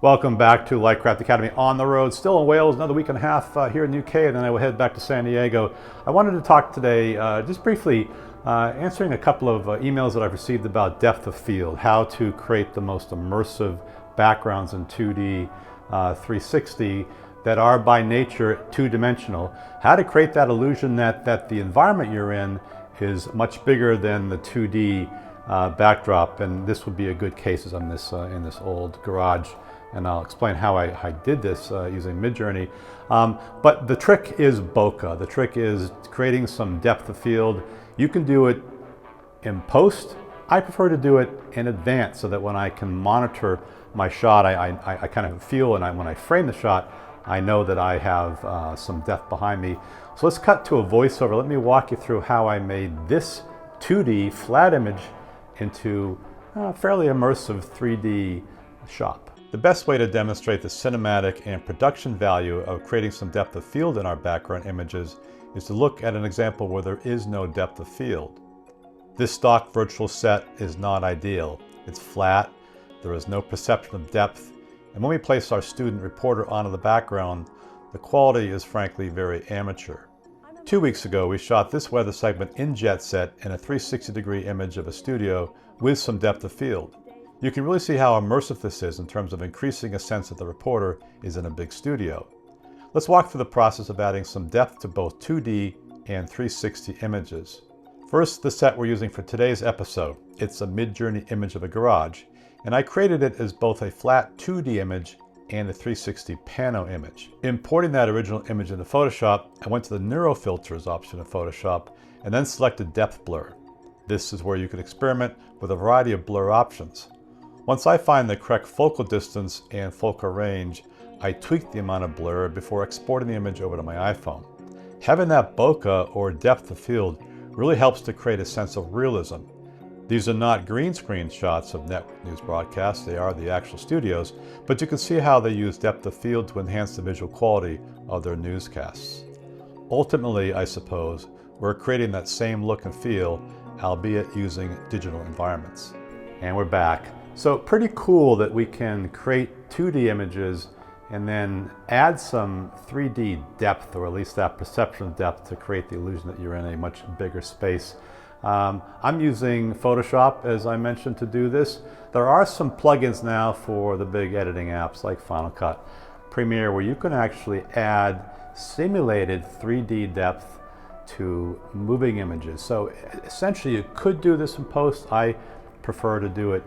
Welcome back to Lightcraft Academy on the road, still in Wales, another week and a half here in the UK, and then I will head back to San Diego. I wanted to talk today, just briefly, answering a couple of emails that I've received about depth of field, how to create the most immersive backgrounds in 2D 360 that are by nature two-dimensional, how to create that illusion that the environment you're in is much bigger than the 2D backdrop, and this would be a good case in this old garage. And I'll explain how I did this using Midjourney. But the trick is bokeh. The trick is creating some depth of field. You can do it in post. I prefer to do it in advance so that when I can monitor my shot, I kind of feel, and when I frame the shot, I know that I have some depth behind me. So let's cut to a voiceover. Let me walk you through how I made this 2D flat image into a fairly immersive 3D shot. The best way to demonstrate the cinematic and production value of creating some depth of field in our background images is to look at an example where there is no depth of field. This stock virtual set is not ideal. It's flat, there is no perception of depth, and when we place our student reporter onto the background, the quality is frankly very amateur. 2 weeks ago, we shot this weather segment in Jetset in a 360-degree image of a studio with some depth of field. You can really see how immersive this is in terms of increasing a sense that the reporter is in a big studio. Let's walk through the process of adding some depth to both 2D and 360 images. First, the set we're using for today's episode. It's a Midjourney image of a garage, and I created it as both a flat 2D image and a 360 pano image. Importing that original image into Photoshop, I went to the Neuro Filters option in Photoshop and then selected Depth Blur. This is where you can experiment with a variety of blur options. Once I find the correct focal distance and focal range, I tweak the amount of blur before exporting the image over to my iPhone. Having that bokeh or depth of field really helps to create a sense of realism. These are not green screen shots of network news broadcasts, they are the actual studios, but you can see how they use depth of field to enhance the visual quality of their newscasts. Ultimately, I suppose, we're creating that same look and feel, albeit using digital environments. And we're back. So pretty cool that we can create 2D images and then add some 3D depth, or at least that perception of depth, to create the illusion that you're in a much bigger space. I'm using Photoshop, as I mentioned, to do this. There are some plugins now for the big editing apps like Final Cut, Premiere, where you can actually add simulated 3D depth to moving images. So essentially you could do this in post. I prefer to do it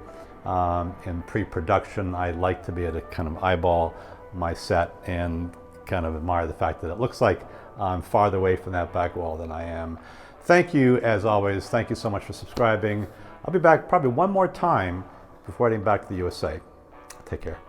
in pre-production. I like to be able to kind of eyeball my set and kind of admire the fact that it looks like I'm farther away from that back wall than I am. Thank you, as always. Thank you so much for subscribing. I'll be back probably one more time before heading back to the USA. Take care.